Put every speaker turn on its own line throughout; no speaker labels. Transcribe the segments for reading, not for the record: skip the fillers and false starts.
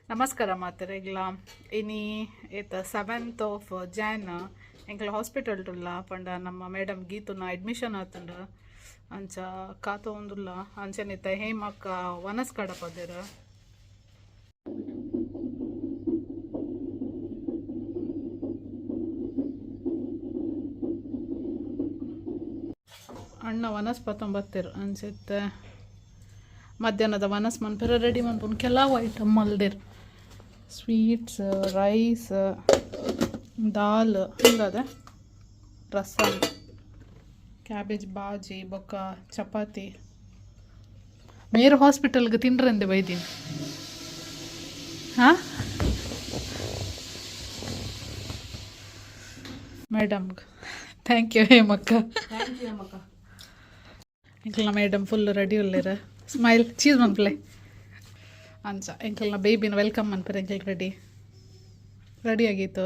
ನಮಸ್ಕಾರ ಮಾತರೆಗ್ಲ ಇನಿ ಏತ 7th of Jan ಎಂಕಲ್ ಹಾಸ್ಪಿಟಲ್ ಟುಲ್ಲ ಪಂಡ ನಮ್ಮ ಮೇಡಮ್ ಗೀತುನ ಅಡ್ಮಿಷನ್ ಆತುಂಡ ಅಂಚ ಕಾತ ಒಂದುಲ್ಲ ಅಂಚನಿತ ಹೇಮಕ್ಕ ವನಸ್ ಕಡಪದೆರ ಅಣ್ಣ ವನಸ್ ಪತ್ತೊಂಬತ್ತೆರು ಅಂಚೆತ್ತೆ ಮಧ್ಯಾಹ್ನದ ವನಸ್ ಮನ್ಪೆರ ರೆಡಿ ಮನ್ಪುನ್ ಕೆಲವು ಐಟಮ್ ಮಲ್ದೆರ್ ಸ್ವೀಟ್ಸ್ ರೈಸ್ ದಾಲ್ ಹಿಂಗದೆ ರಸಮ್ ಕ್ಯಾಬೇಜ್ ಬಾಜಿ ಬೊಕ್ಕ ಚಪಾತಿ ಮೇರು ಹಾಸ್ಪಿಟಲ್ಗೆ ತಿಂಡ್ರಂದೆ ಬೈದೀನಿ ಹಾಂ ಮೇಡಮ್ಗೆ ಥ್ಯಾಂಕ್ ಯು ಹೇಮಕ್ಕ ಇಂಕಲ್ನ ಮೇಡಮ್ ಫುಲ್ ರೆಡಿ ಉಳ್ಳೇರ ಸ್ಮೈಲ್ ಚೀಸ್ ಮನ್ಪ್ಲೆ ಅಂಚ ಎಂಕಲ್ನ ಬೇಬಿನ ವೆಲ್ಕಮ್ ಮನ್ಪರೆ ಎಂಕಲ್ ರೆಡಿ ಆಗಿತ್ತು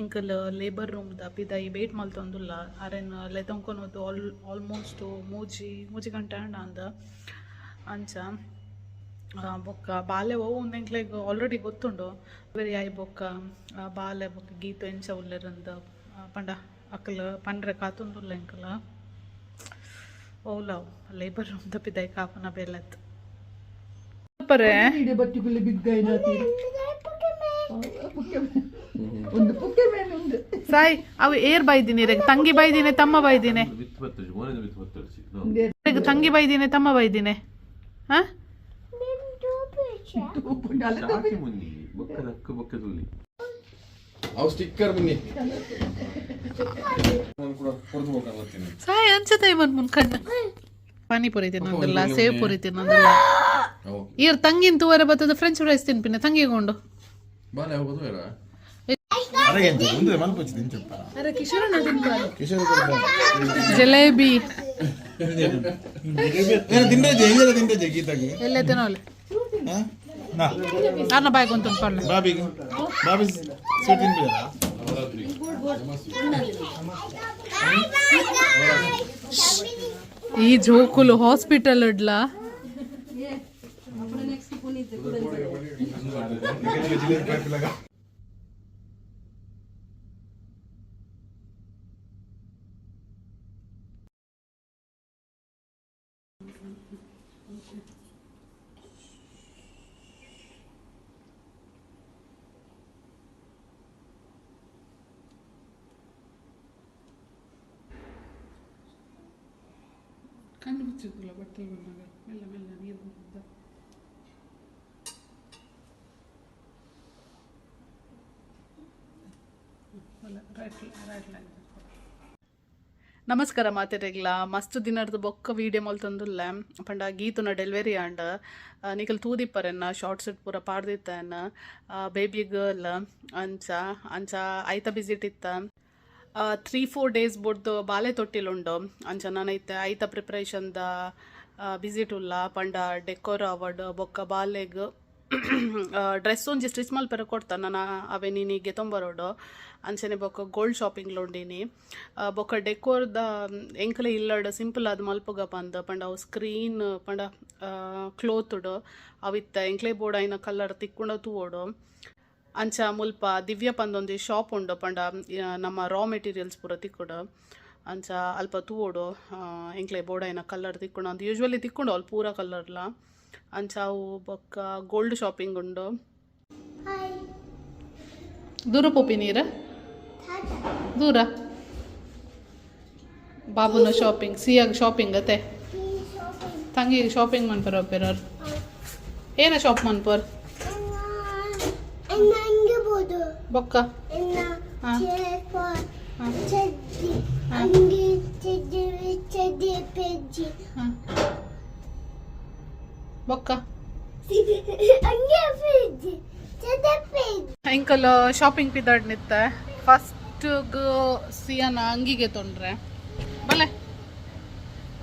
ಎಂಕಲ್ ಲೇಬರ್ ರೂಮ್ದ ಪಿದಾಯಿ ವೇಟ್ ಮಲ್ತೊಂದುಲ್ಲ ಅರೆನ್ ಲೆತೊಂಕೊನೋದು ಆಲ್ಮೋಸ್ಟ್ ಮೂಜಿ ಗಂಟೆ ಅಂಡ ಅಂದ ಅಂಚ ಬೊಕ್ಕ ಬಾಲೆ ಓ ಎಂಕ್ಲೆಗ್ ಆಲ್ರೆಡಿ ಗೊತ್ತುಂಡು ವೆರಿ ಆಯ್ ಬೊಕ್ಕ ಬಾಲೆ ಬೊಕ್ಕ ಗೀತು ಎಂಚ ಉಲ್ಲೆರಂದ ಪಂಡ ಅಕ್ಕಲ್ ಪಂಡ್ರೆ ಕಾತೊಂದುಲ್ಲ ಎಂಕಲ ಓಲವ್ ಲೇಬರ್ ರೂಮ್ ಪಿದಾಯಿ ಕಾಪನ ಬೆಲ್ಲತ್ ಪರೆ ಸಾಯ್ ಅವು ಏರ್ ಬೈದಿನಿ ತಂಗಿ ಬೈದಿನಿ ತಮ್ಮ ಬೈದಿನಿ ತಂಗಿ ಬೈದಿನಿ ತಮ್ಮ ಬೈದಿನಿ ಹಾ ಸಾಯ್ ಅನ್ಸತ್ತೆ ಮುನ್ ಕಣ್ಣ ಪಾನಿಪುರಿ ತಿನ್ನೋದಿಲ್ಲ ಸೇವ್ ಪುರಿ ತಿನ್ನೋದಿಲ್ಲ ಇವ್ರ ತಂಗಿನ ತೂವರೆ ಬರ್ತದ ಫ್ರೆಂಚ್ ಫ್ರೈಸ್ ತಿನ್ಪಿನ ತಂಗಿಗೊಂಡು ಜಲೇಬಿ ಎಲ್ಲ ತಿನ್ನೋಲೆ ಅನ್ನ ಬಾಯ್ ಕೊಂತ ಈ ಜೋಕುಲು ಹಾಸ್ಪಿಟಲ್ ಇಡ್ಲಾ ಕಣ್ಣು ಮುಚ್ಚಿದ್ದಿಲ್ಲ ಬಟ್ಟೆ ಬಂದಾಗ ಮೆಲ್ಲ ಮೆಲ್ಲ ನೀರು ಬಂದ ನಮಸ್ಕಾರ ಮಾತೆರೆಗ್ಲ ಮಸ್ತ್ ದಿನದ ಬೊಕ್ಕ ವೀಡಿಯೋ ಮಲ್ತಂದುಲ್ಲ ಪಂಡ ಗೀತುನ ಡೆಲಿವರಿ ಆಂಡ ನಿಕಲ್ ತೂದಿಪ್ಪರೆನ್ನ ಶಾರ್ಟ್ ಸೆಟ್ ಪೂರ ಪಾಡ್ದಿತ್ತೇನ ಬೇಬಿ ಗರ್ಲ್ ಅಂಚ ಐತ ವಿಸಿಟ್ ಇತ್ತ 3-4 days ಬೊಡ್ದು ಬಾಲೆ ತೊಟ್ಟಿಲುಂಡು ಅಂಚ ನಾನೈತೆ ಐತ ಪ್ರಿಪ್ರೇಷನ್ದ ವಿಸಿಟ್ ಉಲ್ಲ ಪಂಡ ಡೆಕೋರ್ ಅವಡ್ ಬೊಕ್ಕ ಬಾಲೆಗ್ ಡ್ರೆಸ್ ಒಂಜಿ ಸ್ಟಿಚ್ ಮಲ್ಪೆರ ಕೊಡ್ತಾನೆ ನಾನು ಅವೇ ನೀನಿಗೆ ತೊಂಬರೋಡು ಅಂಚನೆ ಬೊಕ್ಕ ಗೋಲ್ಡ್ ಶಾಪಿಂಗ್ಲು ಉಂಡಿನಿ ಬೊಕ್ಕ ಡೆಕೋರ್ದ ಎಂಕಲೆ ಇಲ್ಲಡ್ ಸಿಂಪಲ್ ಅದು ಮಲ್ಪುಗ ಪಂಡ ಅವು ಸ್ಕ್ರೀನ್ ಪಂಡ ಕ್ಲೋತ್ಡ್ ಅವಿತ್ತ ಎಂಕ್ಲೆ ಬೋರ್ಡ್ ಐನ ಕಲರ್ ತಿಕ್ಕೊಂಡ ತೂವೋಡು ಅಂಚ ಮುಲ್ಪ ದಿವ್ಯ ಪಂದೊಂದು ಶಾಪ್ ಉಂಡು ಪಂಡ ನಮ್ಮ ರಾ ಮೆಟೀರಿಯಲ್ಸ್ ಪೂರ ತಿಕ್ಕೊಡು ಅಂಚ ಅಲ್ಪ ತೂವೋಡು ಎಂಕ್ಲೆ ಬೋರ್ಡ್ ಐನ ಕಲರ್ ತಿಕ್ಕೊಂಡು ಅಂತ ಯೂಶ್ವಲಿ ತಿಕ್ಕೊಂಡು ಅಲ್ಲಿ ಪೂರ ಕಲರ್ಲ ಅಂಚ ಅವು ಬೊಕ್ಕ ಗೋಲ್ಡ್ ಶಾಪಿಂಗ್ ಉಂಡು ದೂರ ಪೋಪಿ ನೀರ ದೂರ ಬಾಬುನ ಶಾಪಿಂಗ್ ಸಿಯಾಗ ಶಾಪಿಂಗ್ ಅತ್ತೆ ತಂಗಿಗೆ ಶಾಪಿಂಗ್ ಮನ್ಪರ ಒಪ್ಪೆರವ್ರು ಏನ ಶಾಪ್ ಮನ್ಪರ್ ಬೊಕ್ಕ ಬೊಕ್ಕ ಅಂಕಲ್ ಶಾಪಿಂಗ್ ಪಿದಾಡ್ ನಿತ್ತ ಫಸ್ಟ್ ಸಿಯಾನ ಅಂಗಿಗೆ ತೊಂಡ್ರೆ ಬಲೆ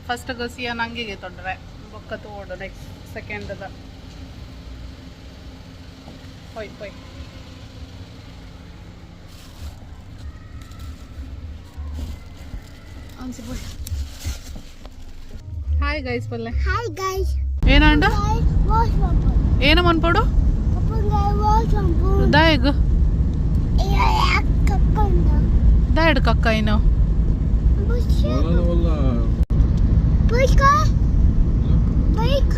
ಫಸ್ಟ್ ಸಿಯಾನ ಅಂಗಿಗೆ ತೊಂಡ್ರೆ ಬೊಕ್ಕ ತಗೋಡು ನೆಕ್ಸ್ಟ್ ಸೆಕೆಂಡ್ ಹೊಯ್ ಹಾಯ್ ಗೈಸ್ ಪಲ್ಲೆ
Hi guys.
ಏನಂಡ
Wash shampoo.
ಏನ ಮನ್ಪಡು
Open wash shampoo.
ದಾಯಗ್
Iya kakanda.
ದಾಯಡ್ ಕಕ್ಕ ಏನು
Bushka. Bushka. Bike.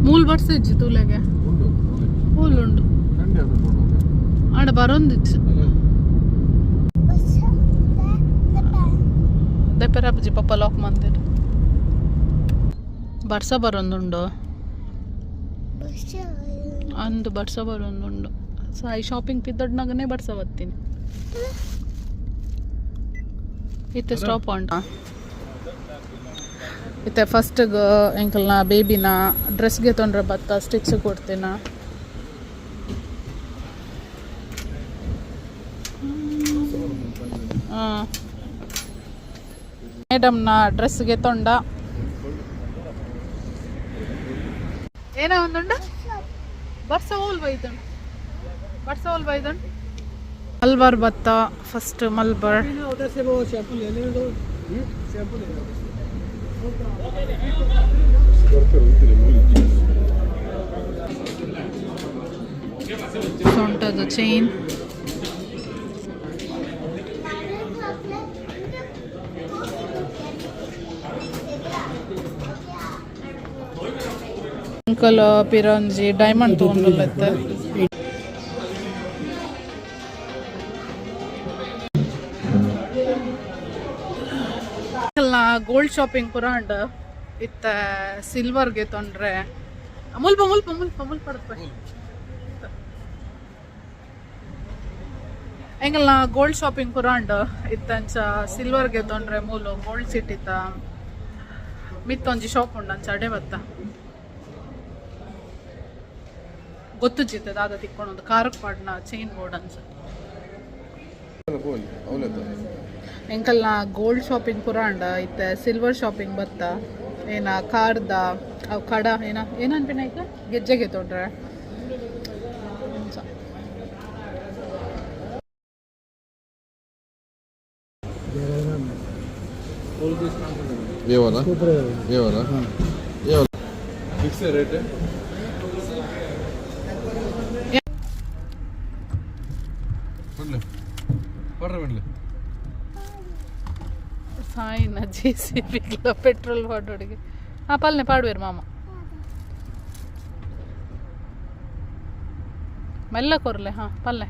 ಮೂಲ್ ಬರ್ಸಿಜ್ಜಿ ತೂಲೆಗೆ ಮೂಲುಂಡು ಆಡ ಬರೊಂದಿಜ್ಜಿ ದೆಪ್ಪೆರಪ್ಪಜಿ ಪಪ್ಪ ಲಾಕ್ ಮಂದಿರು ಬರ್ಸ ಬರೊಂದುಂಡು ಅಂದು ಬರ್ಸ ಬರೊಂದುಂಡು ಸಾಯಿ ಶಾಪಿಂಗ್ ಪಿದ್ದಡ್ನಾಗನೇ ಬರ್ಸ ಬತ್ತೀನಿ ಇತ್ತೆ ಸ್ಟಾಪ್ ಉಂಟ ಇತ್ತೆ ಫಸ್ಟ್ಗೆ ಎಂಕಲ್ನ ಬೇಬಿನ ಡ್ರೆಸ್ಗೆ ತೊಂದರೆ ಬತ್ತ ಸ್ಟಿಚ್ ಕೊಡ್ತೀನ ಮೇಡಮ್ನ ಡ್ರೆಸ್ಗೆ ತೊಂಡ ಏನ ಒಂದುಂಡ ಬರ್ಸ ಹೋಲ್ ಬೈದಣ್ಣ ಬರ್ಸ ಹೋಲ್ ಬೈದಣ್ಣ ಮಲ್ಬಾರ್ ಬತ್ತ ಫಸ್ಟ್ ಮಲ್ಬಾರ್ ಸೊಂಟದ ಚೈನ್ ಅಂಕಲ್ ಪಿರಂಜಿ ಡೈಮಂಡ್ ತೊಗೊಂಡಲ್ಲತ್ತೆ ಗೋಲ್ಡ್ ಶಾಪಿಂಗ್ ಪುರ ಉಂಡ ಇತ್ತ ಸಿಲ್ವರ್ಗೆ ತೊಂದ್ರೆ ಮುಲ್ಪ ಮುಲ್ಪ ಮುಲ್ಪ ಮುಲ್ಪ ಪಡ್ಪ ಎಂಗಲ್ನ ಗೋಲ್ಡ್ ಶಾಪಿಂಗ್ ಪುರ ಉಂಡ ಇತ್ತಂಚ ಸಿಲ್ವರ್ಗೆ ತೊಂದ್ರೆ ಮೂಲು ಗೋಲ್ಡ್ ಸಿಟ್ಟಿತ್ತ ಮಿತ್ತೊಂಜಿ ಶಾಪ್ ಉಂಡು ಅಂಚ ಅಡೆ ಬತ್ತ ಗೊತ್ತು ಜಿತ್ತೆ ದಾದ ತಿಕ್ಕೊಂಡು ಕಾರಕ್ಕೆ ಪಾಡ್ನ ಚೈನ್ ಬೋರ್ಡ್ ಅನ್ಸ ಎಂಕಲ್ನ ಗೋಲ್ಡ್ ಶಾಪಿಂಗ್ ಪುರ ಅಂಡ ಇತ್ತೆ ಸಿಲ್ವರ್ ಶಾಪಿಂಗ್ ಬತ್ತ ಏನ ಕಾರ್ದ ಅವು ಕಡ ಏನ ಏನನ್ಪಿನ ಈಗ ಗೆಜ್ಜೆಗೆ ತೊಡ್ರೆ
ये वाला फिक्स है रेट है पढ़
ಸಾಯಿನ JCB ಪೆಟ್ರೋಲ್ ಪಾಡೋಡಿಗೆ ಪಲ್ಲೆ ಪಾಡುವೇರು ಮಾಮ ಮೆಲ್ಲ ಕೊರ್ಲೆ ಪಲ್ಲೆ